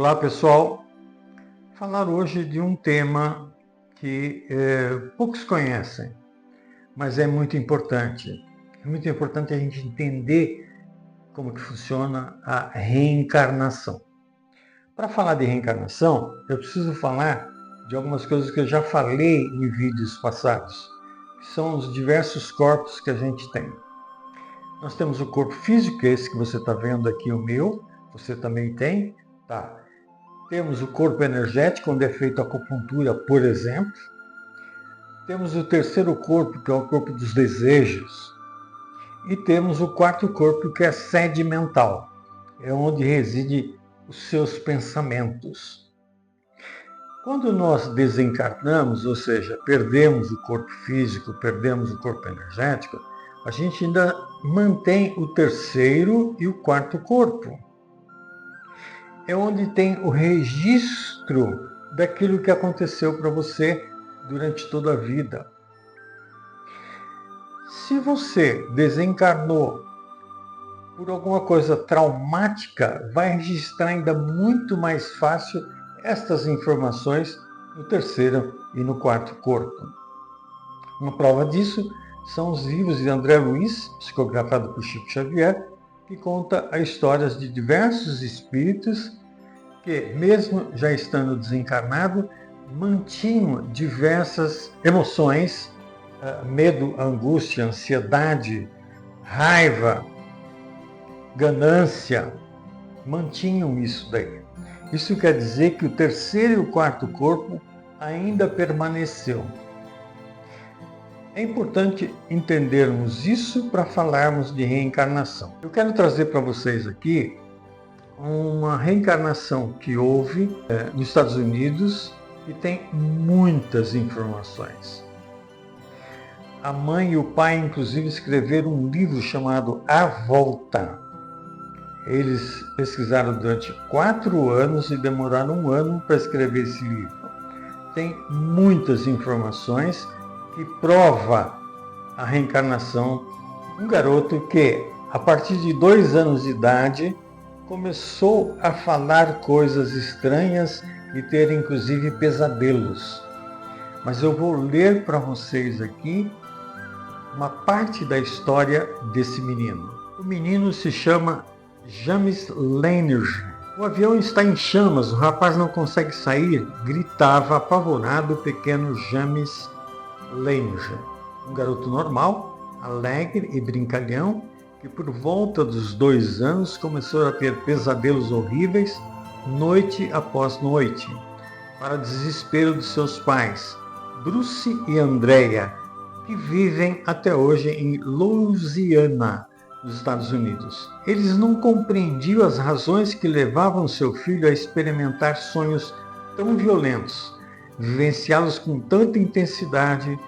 Olá pessoal, falar hoje de um tema que poucos conhecem, mas é muito importante. É muito importante a gente entender como que funciona a reencarnação. Para falar de reencarnação, eu preciso falar de algumas coisas que eu já falei em vídeos passados, que são os diversos corpos que a gente tem. Nós temos o corpo físico, esse que você está vendo aqui, o meu, você também tem, tá? Temos o corpo energético, onde é feita a acupuntura, por exemplo. Temos o terceiro corpo, que é o corpo dos desejos. E temos o quarto corpo, que é a sede mental. É onde reside os seus pensamentos. Quando nós desencarnamos, ou seja, perdemos o corpo físico, perdemos o corpo energético, a gente ainda mantém o terceiro e o quarto corpo. É onde tem o registro daquilo que aconteceu para você durante toda a vida. Se você desencarnou por alguma coisa traumática, vai registrar ainda muito mais fácil estas informações no terceiro e no quarto corpo. Uma prova disso são os livros de André Luiz, psicografado por Chico Xavier, que conta as histórias de diversos espíritos que, mesmo já estando desencarnado, mantinham diversas emoções, medo, angústia, ansiedade, raiva, ganância, mantinham isso daí. Isso quer dizer que o terceiro e o quarto corpo ainda permaneceu. É importante entendermos isso para falarmos de reencarnação. Eu quero trazer para vocês aqui uma reencarnação que houve nos Estados Unidos e tem muitas informações. A mãe e o pai, inclusive, escreveram um livro chamado A Volta. Eles pesquisaram durante 4 anos e demoraram 1 ano para escrever esse livro. Tem muitas informações que prova a reencarnação. Um garoto que, a partir de 2 anos de idade, começou a falar coisas estranhas e ter inclusive pesadelos. Mas eu vou ler para vocês aqui uma parte da história desse menino. O menino se chama James Lanier. O avião está em chamas, o rapaz não consegue sair, gritava apavorado o pequeno James Lanier. Um garoto normal, alegre e brincalhão, que por volta dos 2 anos começou a ter pesadelos horríveis, noite após noite, para desespero de seus pais, Bruce e Andrea, que vivem até hoje em Louisiana, nos Estados Unidos. Eles não compreendiam as razões que levavam seu filho a experimentar sonhos tão violentos, vivenciá-los com tanta intensidade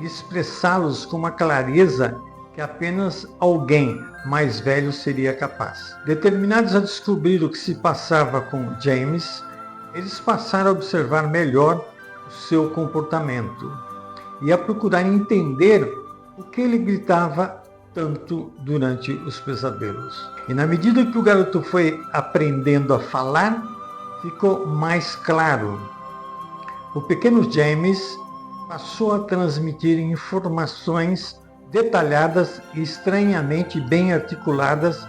e expressá-los com uma clareza que apenas alguém mais velho seria capaz. Determinados a descobrir o que se passava com James, eles passaram a observar melhor o seu comportamento e a procurar entender o que ele gritava tanto durante os pesadelos. E na medida que o garoto foi aprendendo a falar, ficou mais claro. O pequeno James passou a transmitir informações detalhadas e estranhamente bem articuladas,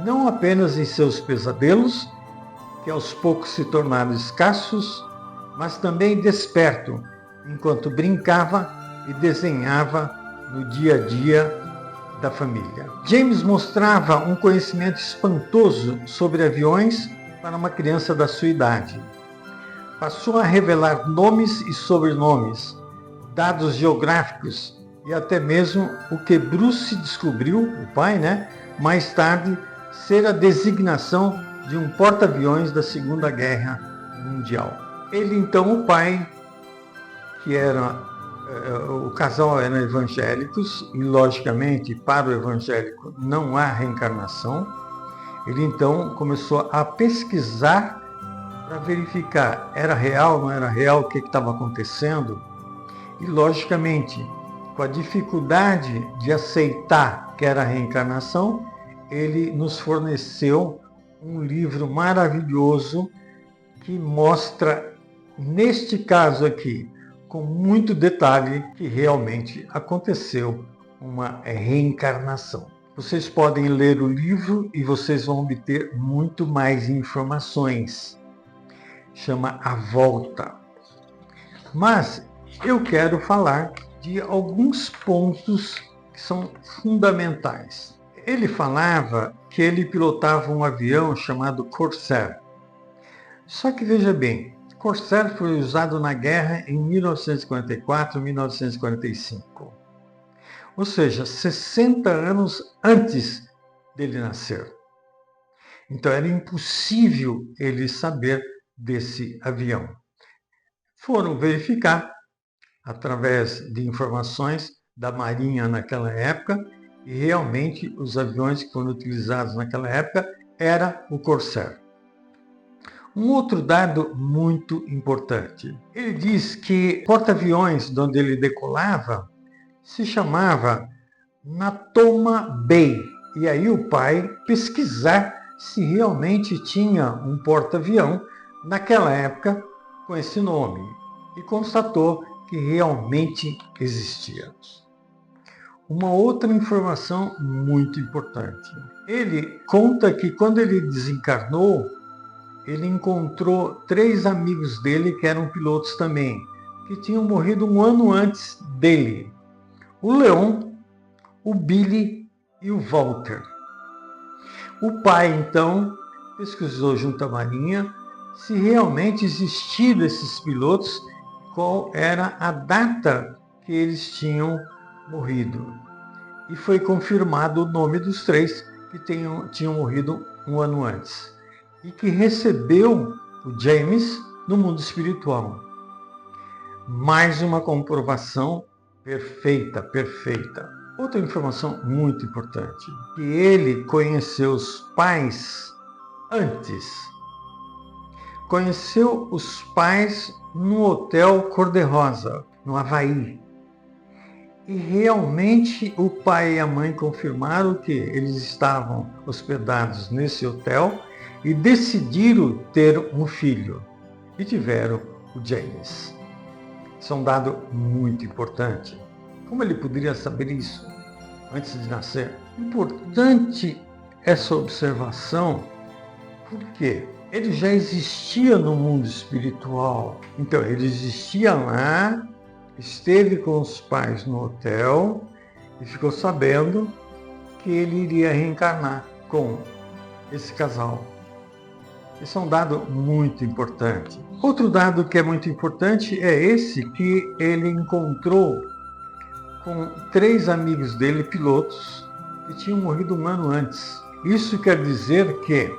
não apenas em seus pesadelos, que aos poucos se tornaram escassos, mas também desperto, enquanto brincava e desenhava no dia a dia da família. James mostrava um conhecimento espantoso sobre aviões para uma criança da sua idade. Passou a revelar nomes e sobrenomes, dados geográficos, e até mesmo o que Bruce descobriu, o pai, mais tarde, ser a designação de um porta-aviões da Segunda Guerra Mundial. Ele, então, o pai, que o casal eram evangélicos, e logicamente para o evangélico não há reencarnação, ele então começou a pesquisar para verificar era real, não era real, o que estava acontecendo, e logicamente, com a dificuldade de aceitar que era a reencarnação, ele nos forneceu um livro maravilhoso que mostra, neste caso aqui, com muito detalhe, que realmente aconteceu uma reencarnação. Vocês podem ler o livro e vocês vão obter muito mais informações. Chama A Volta. Mas eu quero falar de alguns pontos que são fundamentais. Ele falava que ele pilotava um avião chamado Corsair. Só que veja bem, Corsair foi usado na guerra em 1944 e 1945. Ou seja, 60 anos antes dele nascer. Então era impossível ele saber desse avião. Foram verificar através de informações da Marinha naquela época e realmente os aviões que foram utilizados naquela época era o Corsair. Um outro dado muito importante. Ele diz que o porta-aviões de onde ele decolava se chamava Natoma Bay. E aí o pai pesquisar se realmente tinha um porta-avião naquela época com esse nome. E constatou que realmente existia. Uma outra informação muito importante. Ele conta que quando ele desencarnou, ele encontrou 3 amigos dele que eram pilotos também, que tinham morrido um ano antes dele. O Leon, o Billy e o Walter. O pai, então, pesquisou junto à Marinha se realmente existiam esses pilotos, qual era a data que eles tinham morrido. E foi confirmado o nome dos 3 que tinham morrido um ano antes. E que recebeu o James no mundo espiritual. Mais uma comprovação perfeita. Outra informação muito importante, que ele conheceu os pais antes. Conheceu os pais no Hotel Cor-de-Rosa, no Havaí. E realmente o pai e a mãe confirmaram que eles estavam hospedados nesse hotel e decidiram ter um filho. E tiveram o James. Isso é um dado muito importante. Como ele poderia saber isso antes de nascer? Importante essa observação, porque ele já existia no mundo espiritual. Então, ele existia lá, esteve com os pais no hotel e ficou sabendo que ele iria reencarnar com esse casal. Esse é um dado muito importante. Outro dado que é muito importante é esse que ele encontrou com 3 amigos dele, pilotos, que tinham morrido um ano antes. Isso quer dizer que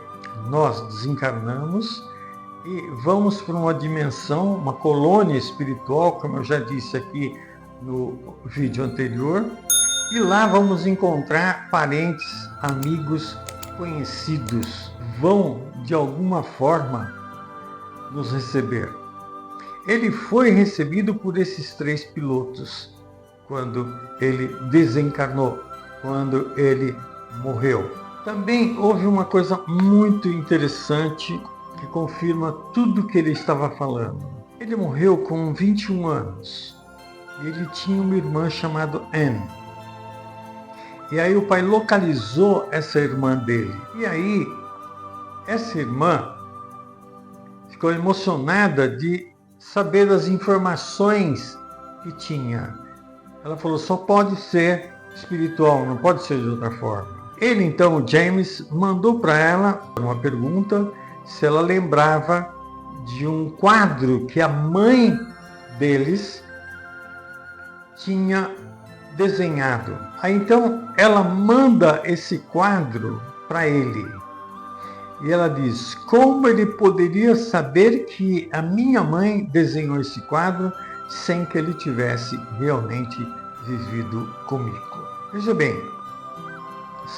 nós desencarnamos e vamos para uma dimensão, uma colônia espiritual, como eu já disse aqui no vídeo anterior, e lá vamos encontrar parentes, amigos, conhecidos, vão de alguma forma nos receber. Ele foi recebido por esses 3 pilotos quando ele desencarnou, quando ele morreu. Também houve uma coisa muito interessante que confirma tudo o que ele estava falando. Ele morreu com 21 anos e ele tinha uma irmã chamada Anne. E aí o pai localizou essa irmã dele. E aí essa irmã ficou emocionada de saber das informações que tinha. Ela falou, só pode ser espiritual, não pode ser de outra forma. Ele, então, o James, mandou para ela uma pergunta se ela lembrava de um quadro que a mãe deles tinha desenhado. Aí, então, ela manda esse quadro para ele. E ela diz, como ele poderia saber que a minha mãe desenhou esse quadro sem que ele tivesse realmente vivido comigo? Veja bem,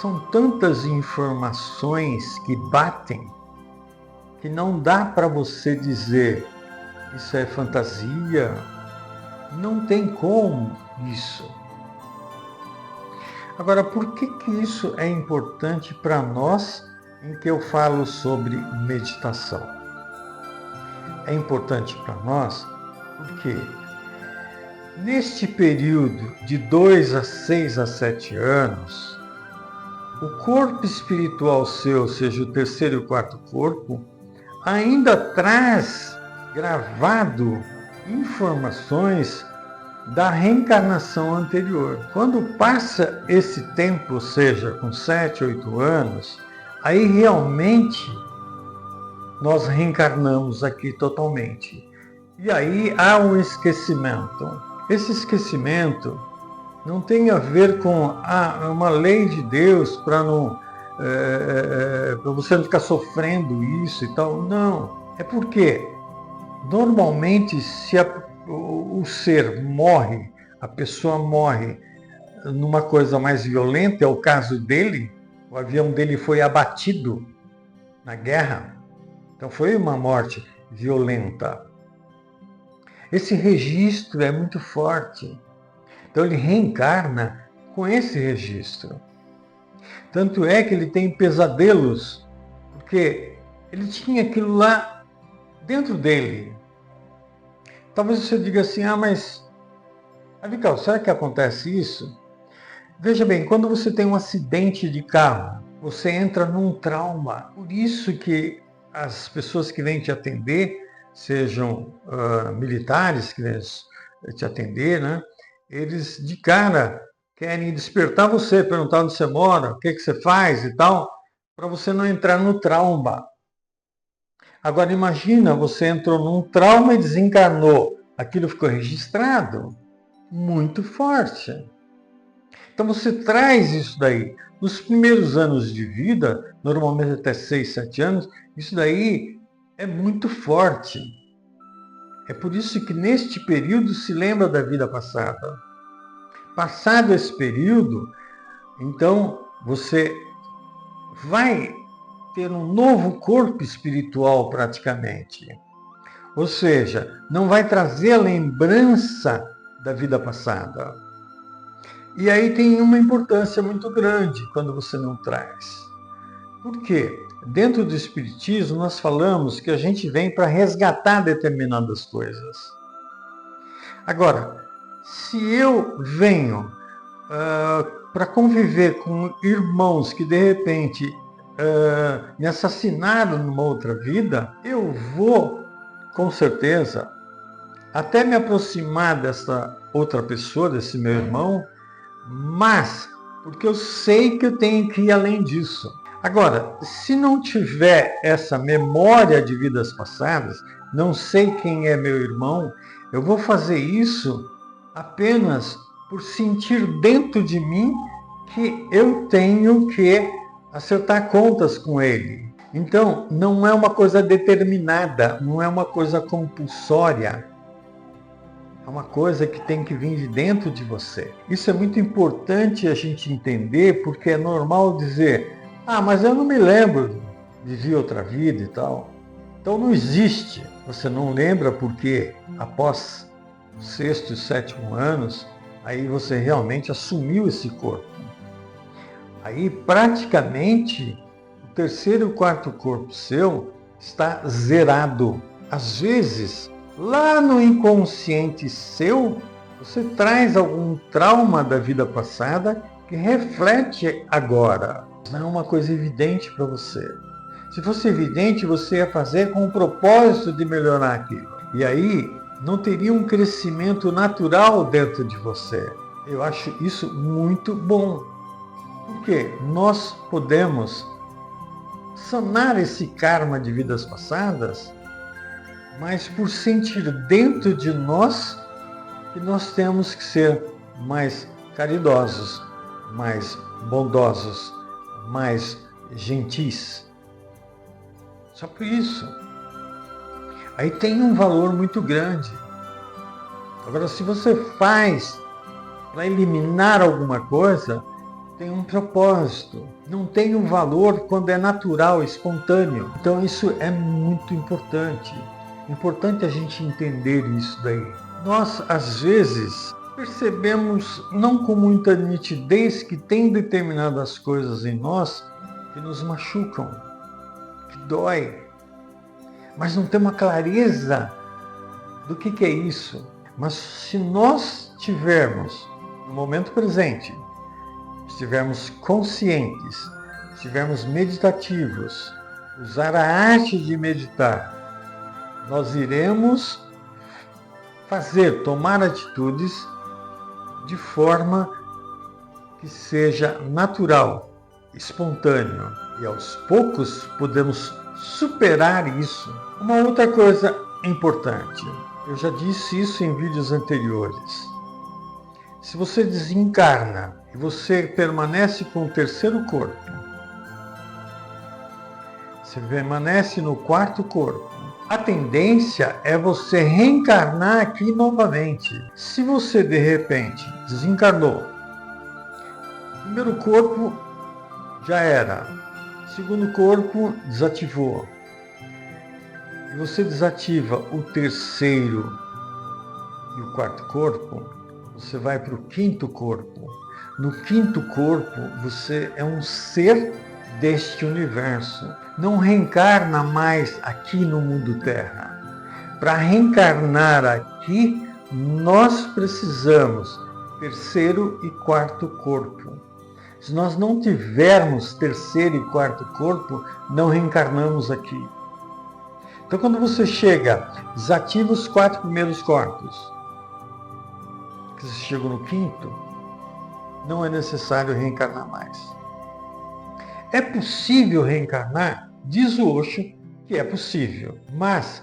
são tantas informações que batem que não dá para você dizer isso é fantasia, não tem como isso. Agora, por que isso é importante para nós em que eu falo sobre meditação? é importante para nós, porque neste período de 2 a 6 a 7 anos, o corpo espiritual seu, seja o terceiro e o quarto corpo, ainda traz gravado informações da reencarnação anterior. Quando passa esse tempo, ou seja, com 7, 8 anos, aí realmente nós reencarnamos aqui totalmente. E aí há um esquecimento. Esse esquecimento não tem a ver com uma lei de Deus para você não ficar sofrendo isso e tal. Não. É porque normalmente se o ser morre, a pessoa morre numa coisa mais violenta, é o caso dele, o avião dele foi abatido na guerra, então foi uma morte violenta. Esse registro é muito forte, então ele reencarna com esse registro. Tanto é que ele tem pesadelos, porque ele tinha aquilo lá dentro dele. Talvez você diga assim, mas, Avical, será que acontece isso? Veja bem, quando você tem um acidente de carro, você entra num trauma. Por isso que as pessoas que vêm te atender, sejam militares que vêm te atender, né? Eles de cara querem despertar você, perguntar onde você mora, o que você faz e tal, para você não entrar no trauma. Agora imagina, você entrou num trauma e desencarnou. Aquilo ficou registrado. Muito forte. Então você traz isso daí. Nos primeiros anos de vida, normalmente até 6, 7 anos, isso daí é muito forte. É por isso que neste período se lembra da vida passada. Passado esse período, então você vai ter um novo corpo espiritual praticamente. Ou seja, não vai trazer a lembrança da vida passada. E aí tem uma importância muito grande quando você não traz. Por quê? Dentro do Espiritismo nós falamos que a gente vem para resgatar determinadas coisas. Agora, se eu venho para conviver com irmãos que de repente me assassinaram numa outra vida, eu vou, com certeza, até me aproximar dessa outra pessoa, desse meu irmão, mas porque eu sei que eu tenho que ir além disso. Agora, se não tiver essa memória de vidas passadas, não sei quem é meu irmão, eu vou fazer isso apenas por sentir dentro de mim que eu tenho que acertar contas com ele. Então, não é uma coisa determinada, não é uma coisa compulsória. É uma coisa que tem que vir de dentro de você. Isso é muito importante a gente entender, porque é normal dizer, mas eu não me lembro, vivi outra vida e tal. Então não existe. Você não lembra porque após o 6º e 7º anos, aí você realmente assumiu esse corpo. Aí praticamente o 3º e o 4º corpo seu está zerado. Às vezes, lá no inconsciente seu, você traz algum trauma da vida passada que reflete agora. Não é uma coisa evidente para você. Se fosse evidente, você ia fazer com o propósito de melhorar aquilo. E aí, não teria um crescimento natural dentro de você. Eu acho isso muito bom. Porque nós podemos sanar esse karma de vidas passadas, mas por sentir dentro de nós que nós temos que ser mais caridosos, mais bondosos, mais gentis. Só por isso. Aí tem um valor muito grande. Agora, se você faz para eliminar alguma coisa, tem um propósito. Não tem um valor quando é natural, espontâneo. Então isso é muito importante. Importante a gente entender isso daí. Nós, às vezes, percebemos, não com muita nitidez, que tem determinadas coisas em nós que nos machucam, que dói. mas não tem uma clareza do que é isso. Mas se nós tivermos, no momento presente, estivermos conscientes, estivermos meditativos, usar a arte de meditar, nós iremos tomar atitudes de forma que seja natural, espontâneo. E aos poucos podemos superar isso. Uma outra coisa importante, eu já disse isso em vídeos anteriores. Se você desencarna e você permanece com o terceiro corpo, você permanece no quarto corpo, a tendência é você reencarnar aqui novamente. Se você de repente desencarnou, o primeiro corpo já era, o segundo corpo desativou, e você desativa o terceiro e o quarto corpo, você vai para o quinto corpo. No quinto corpo, você é um ser deste universo. Não reencarna mais aqui no mundo Terra. Para reencarnar aqui, nós precisamos terceiro e quarto corpo. Se nós não tivermos terceiro e quarto corpo, não reencarnamos aqui. Então, quando você chega, desativa os 4 primeiros corpos, que você chega no quinto, não é necessário reencarnar mais. É possível reencarnar? Diz o Osho que é possível. Mas,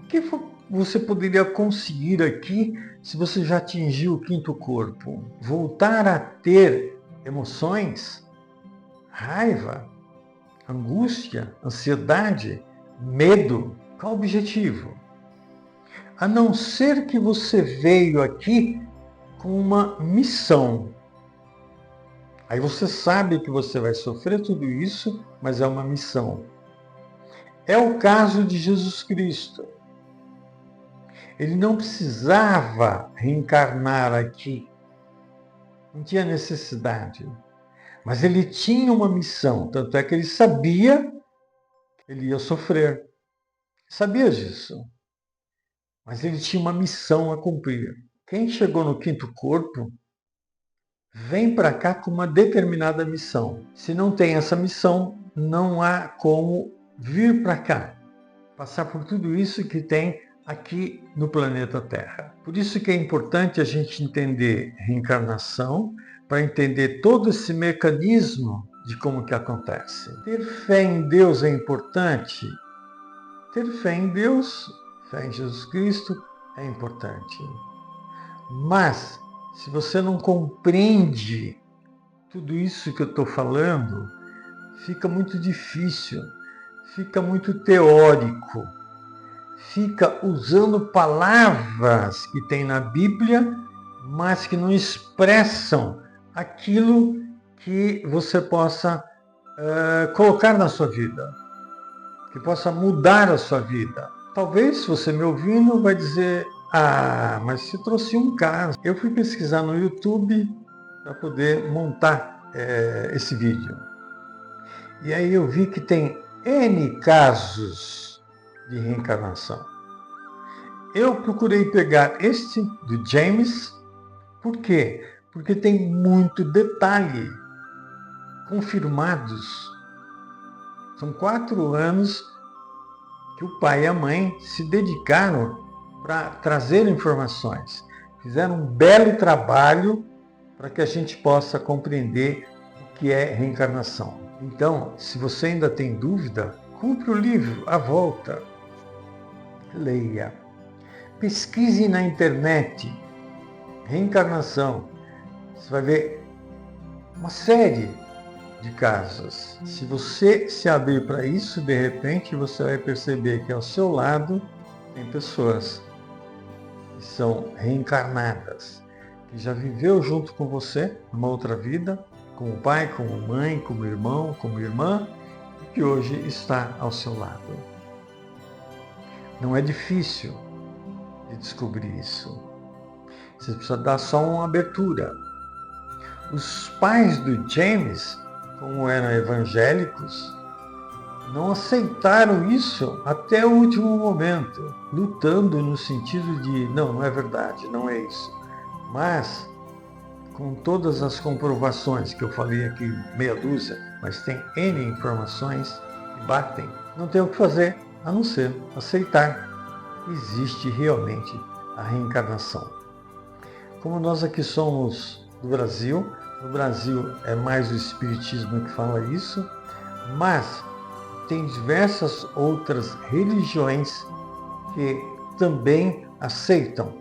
o que você poderia conseguir aqui se você já atingiu o quinto corpo? Voltar a ter emoções? Raiva? Angústia? Ansiedade? Medo? Qual o objetivo? A não ser que você veio aqui com uma missão. Aí você sabe que você vai sofrer tudo isso, mas é uma missão. É o caso de Jesus Cristo. Ele não precisava reencarnar aqui. Não tinha necessidade. Mas ele tinha uma missão. Tanto é que ele sabia que ele ia sofrer. Sabia disso. Mas ele tinha uma missão a cumprir. Quem chegou no quinto corpo vem para cá com uma determinada missão. Se não tem essa missão, não há como vir para cá, passar por tudo isso que tem aqui no planeta Terra. Por isso que é importante a gente entender reencarnação, para entender todo esse mecanismo de como que acontece. Ter fé em Deus é importante. Ter fé em Deus, fé em Jesus Cristo, é importante. Mas, se você não compreende tudo isso que eu estou falando, fica muito difícil, fica muito teórico, fica usando palavras que tem na Bíblia, mas que não expressam aquilo que você possa colocar na sua vida, que possa mudar a sua vida. Talvez, se você me ouvindo, vai dizer: ah, mas você trouxe um caso. Eu fui pesquisar no YouTube para poder montar esse vídeo. E aí eu vi que tem N casos de reencarnação. Eu procurei pegar este do James. Por quê? Porque tem muito detalhe confirmados. São 4 anos que o pai e a mãe se dedicaram para trazer informações. Fizeram um belo trabalho para que a gente possa compreender o que é reencarnação. Então, se você ainda tem dúvida, compre o livro à volta. Leia. Pesquise na internet. Reencarnação. Você vai ver uma série de casos. Se você se abrir para isso, de repente você vai perceber que ao seu lado tem pessoas que são reencarnadas, que já viveu junto com você numa outra vida, como pai, como mãe, como irmão, como irmã, e que hoje está ao seu lado. Não é difícil de descobrir isso. Você precisa dar só uma abertura. Os pais do James, como eram evangélicos, não aceitaram isso até o último momento, lutando no sentido de, não é verdade, não é isso. Mas, com todas as comprovações que eu falei aqui, meia dúzia, mas tem N informações que batem, não tem o que fazer a não ser aceitar. Existe realmente a reencarnação. Como nós aqui somos do Brasil, no Brasil é mais o Espiritismo que fala isso, mas tem diversas outras religiões que também aceitam,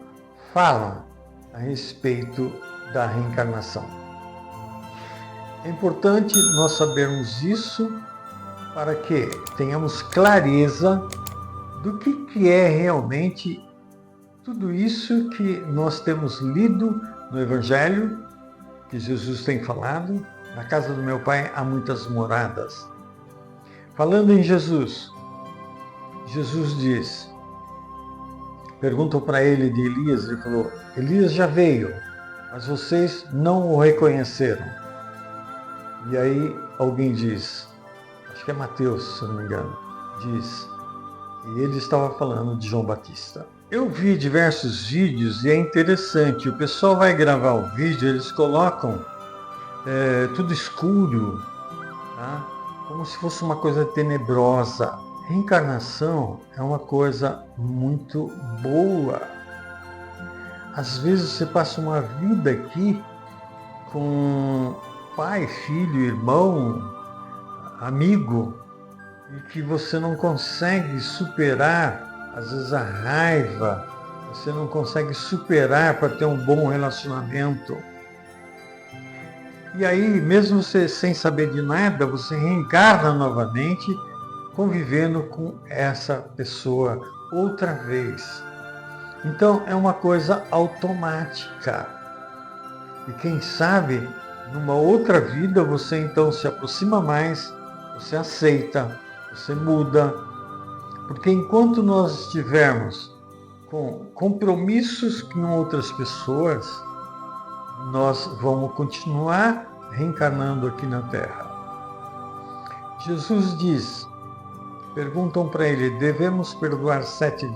falam a respeito da reencarnação. É importante nós sabermos isso para que tenhamos clareza do que é realmente tudo isso que nós temos lido no Evangelho, que Jesus tem falado. Na casa do meu Pai há muitas moradas. Falando em Jesus, Jesus diz, perguntam para ele de Elias, ele falou, Elias já veio, mas vocês não o reconheceram. E aí alguém diz, acho que é Mateus, se não me engano, diz, e ele estava falando de João Batista. Eu vi diversos vídeos e é interessante, o pessoal vai gravar o vídeo, eles colocam tudo escuro, tá? Como se fosse uma coisa tenebrosa. Reencarnação é uma coisa muito boa. Às vezes você passa uma vida aqui com pai, filho, irmão, amigo, e que você não consegue superar, às vezes, a raiva, você não consegue superar para ter um bom relacionamento. E aí, mesmo você sem saber de nada, você reencarna novamente, convivendo com essa pessoa outra vez. Então, é uma coisa automática. E quem sabe, numa outra vida, você então se aproxima mais, você aceita, você muda. Porque enquanto nós estivermos com compromissos com outras pessoas, nós vamos continuar reencarnando aqui na Terra. Jesus diz, perguntam para ele, devemos perdoar 7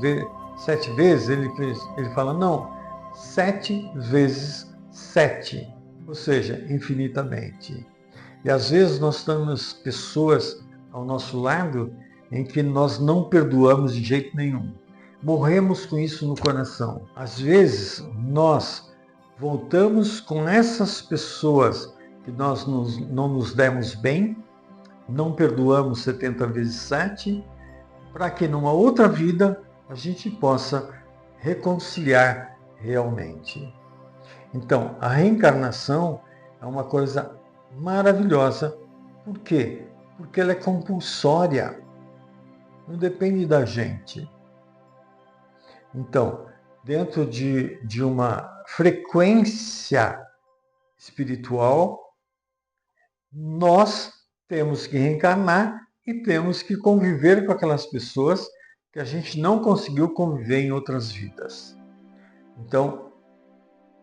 vezes? Ele fala, não, 7 vezes 7, ou seja, infinitamente. E às vezes nós temos pessoas ao nosso lado em que nós não perdoamos de jeito nenhum. Morremos com isso no coração. Às vezes nós voltamos com essas pessoas que nós não nos demos bem, não perdoamos 70 vezes 7, para que numa outra vida a gente possa reconciliar realmente. Então, a reencarnação é uma coisa maravilhosa. Por quê? Porque ela é compulsória. Não depende da gente. Então, dentro de uma frequência espiritual, nós temos que reencarnar e temos que conviver com aquelas pessoas que a gente não conseguiu conviver em outras vidas. Então,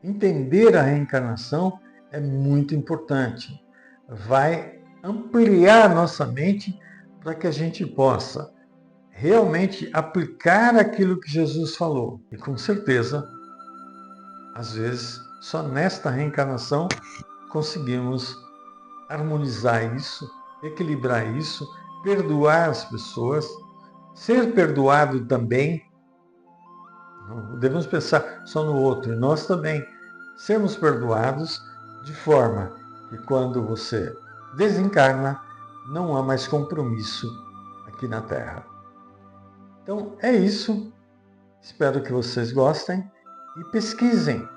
entender a reencarnação é muito importante. Vai ampliar nossa mente para que a gente possa realmente aplicar aquilo que Jesus falou. E com certeza, às vezes, só nesta reencarnação conseguimos harmonizar isso, equilibrar isso, perdoar as pessoas, ser perdoado também. Não devemos pensar só no outro, nós também sermos perdoados de forma que quando você desencarna, não há mais compromisso aqui na Terra. Então é isso, espero que vocês gostem e pesquisem.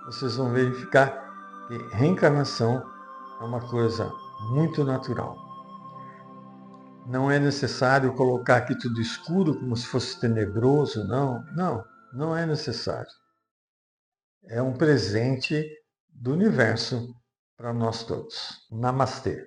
Vocês vão verificar que reencarnação é uma coisa muito natural. Não é necessário colocar aqui tudo escuro como se fosse tenebroso, não é necessário. É um presente do universo para nós todos. Namastê.